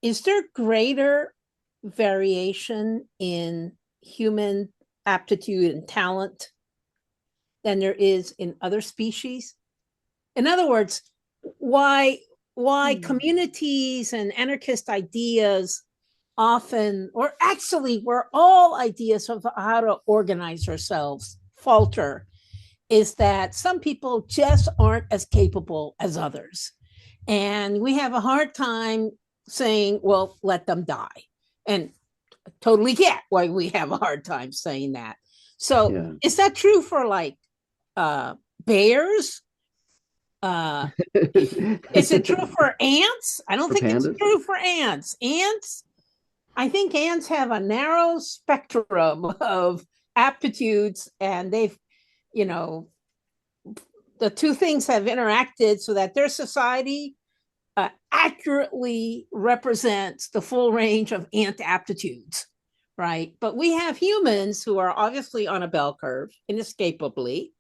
is there greater variation in human aptitude and talent than there is in other species? In other words, why communities and anarchist ideas often, or actually where all ideas of how to organize ourselves falter, is that some people just aren't as capable as others. And we have a hard time saying, well, let them die. And totally get why we have a hard time saying that. So Yeah. is that true for like bears? Uh, is it true for ants? I don't For think it's pandas? true for ants. I think ants have a narrow spectrum of aptitudes, and they've, you know, the two things have interacted so that their society accurately represents the full range of ant aptitudes, right? But we have humans who are obviously on a bell curve, inescapably.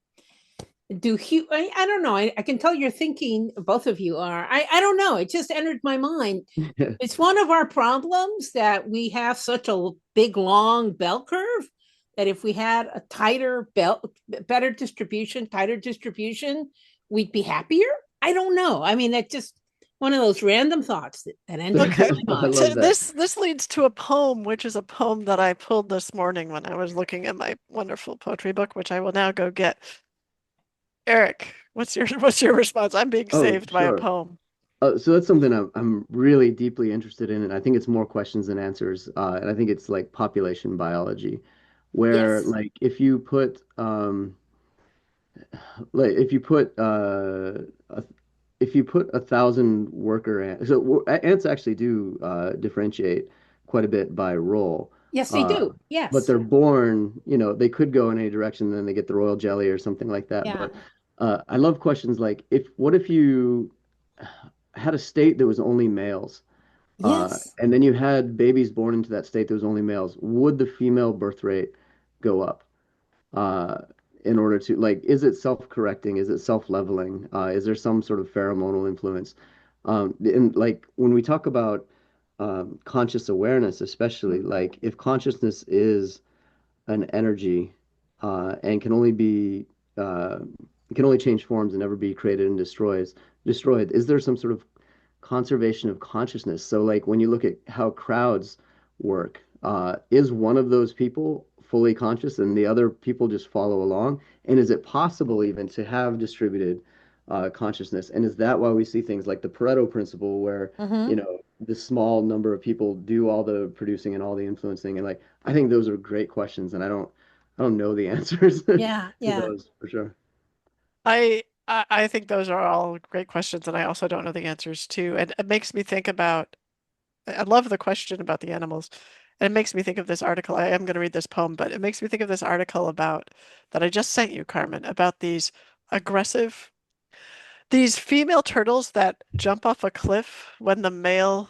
I don't know. I can tell you're thinking, both of you are. I don't know. It just entered my mind. It's one of our problems that we have such a big, long bell curve that if we had a better distribution, tighter distribution, we'd be happier. I don't know. I mean, that's just one of those random thoughts that entered Okay, my I mind. love so that. this leads to a poem, which is a poem that I pulled this morning when I was looking at my wonderful poetry book, which I will now go get. Eric, what's your response? I'm being Oh, saved by a sure. poem. So that's something I'm really deeply interested in, and I think it's more questions than answers. And I think it's like population biology, where Yes. like like if you put 1,000 worker ants, so ants actually do differentiate quite a bit by role. Yes, they Uh, do. but Yes. they're born, they could go in any direction, then they get the royal jelly or something like that. Yeah. But I love questions like what if you had a state that was only males, Yes. and then you had babies born into that state that was only males, would the female birth rate go up? uh, in order to like, is it self-correcting? Is it self-leveling? Is there some sort of pheromonal influence? And like when we talk about conscious awareness, especially like if consciousness is an energy and can only be it can only change forms and never be created and destroyed, is there some sort of conservation of consciousness? So like when you look at how crowds work, is one of those people fully conscious and the other people just follow along? And is it possible even to have distributed consciousness? And is that why we see things like the Pareto principle, where Mm-hmm. the small number of people do all the producing and all the influencing? And like, I think those are great questions, and I don't know the answers to Yeah. Yeah. those for sure. I think those are all great questions, and I also don't know the answers to. And it makes me think about, I love the question about the animals. And it makes me think of this article. I am going to read this poem, but it makes me think of this article about that I just sent you, Carmen, about aggressive, these female turtles that jump off a cliff when the male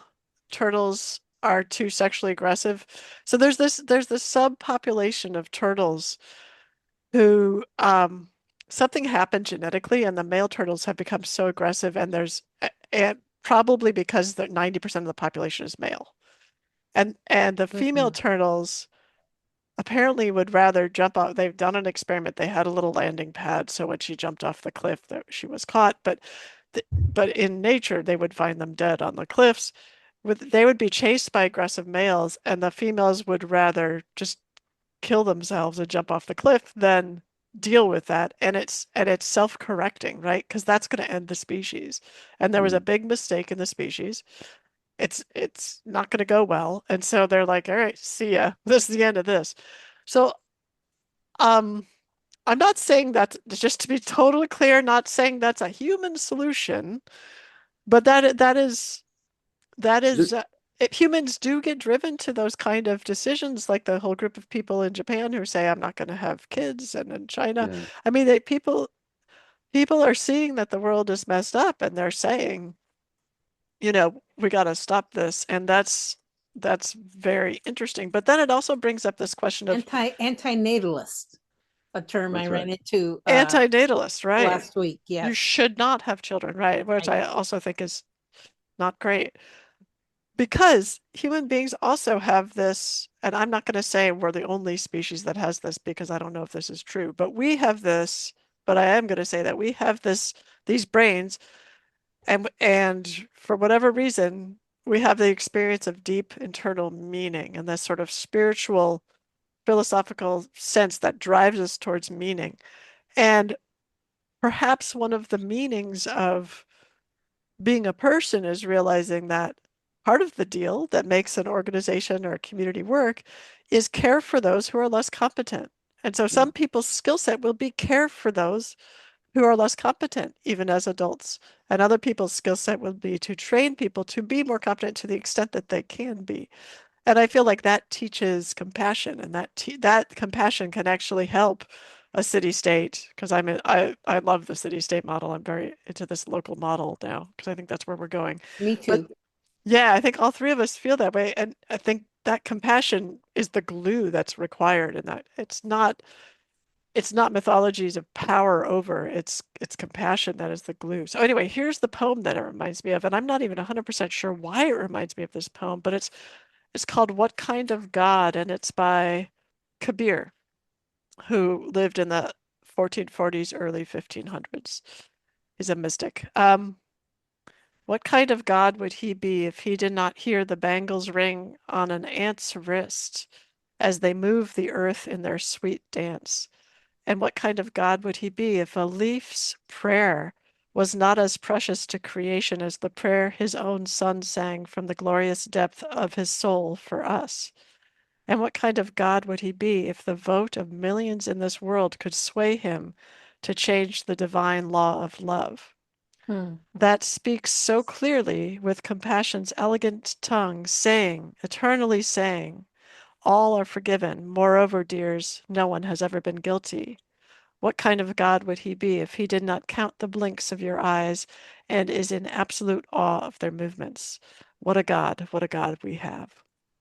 turtles are too sexually aggressive. So there's this subpopulation of turtles who something happened genetically and the male turtles have become so aggressive and probably because the 90% of the population is male. And the female Mm-hmm. turtles apparently would rather jump off. They've done an experiment. They had a little landing pad, so when she jumped off the cliff, that she was caught. But in nature, they would find them dead on the cliffs. They would be chased by aggressive males, and the females would rather just kill themselves and jump off the cliff than deal with that. And it's self-correcting, right? Because that's going to end the species. And there was a Mm. big mistake in the species. It's not going to go well. And so they're like, all right, see ya. This is the end of this. So, um, I'm not saying that, just to be totally clear, not saying that's a human solution, but that is humans do get driven to those kind of decisions, like the whole group of people in Japan who say, I'm not going to have kids, and in China, Yeah. I mean, people are seeing that the world is messed up, and they're saying, we got to stop this, and that's very interesting. But then it also brings up this question of Antinatalist, a term I That's ran right. into anti-natalist, right? last week. You Yes. should not have children, right? Which Right. I also think is not great. because human beings also have this, and I'm not going to say we're the only species that has this because I don't know if this is true, but we have this, but I am going to say that we have these brains, and for whatever reason, we have the experience of deep internal meaning and this sort of spiritual, philosophical sense that drives us towards meaning. And perhaps one of the meanings of being a person is realizing that part of the deal that makes an organization or a community work is care for those who are less competent. And so some people's skill set will be care for those who are less competent, even as adults. And other people's skill set will be to train people to be more competent to the extent that they can be. And I feel like that teaches compassion, and that compassion can actually help a city state because I love the city state model. I'm very into this local model now because I think that's where we're going. Me But too. yeah, I think all three of us feel that way, and I think that compassion is the glue that's required, and that it's not mythologies of power over, it's compassion that is the glue. So anyway, here's the poem that it reminds me of, and I'm not even 100% sure why it reminds me of this poem, but it's called What Kind of God? And it's by Kabir, who lived in the 1440s, early 1500s. He's a mystic. What kind of God would he be if he did not hear the bangles ring on an ant's wrist as they move the earth in their sweet dance? And what kind of God would he be if a leaf's prayer was not as precious to creation as the prayer his own son sang from the glorious depth of his soul for us? And what kind of God would he be if the vote of millions in this world could sway him to change the divine law of love? Hmm. That speaks so clearly with compassion's elegant tongue, saying, eternally saying, all are forgiven. Moreover, dears, no one has ever been guilty. What kind of God would he be if he did not count the blinks of your eyes and is in absolute awe of their movements? What a God we have.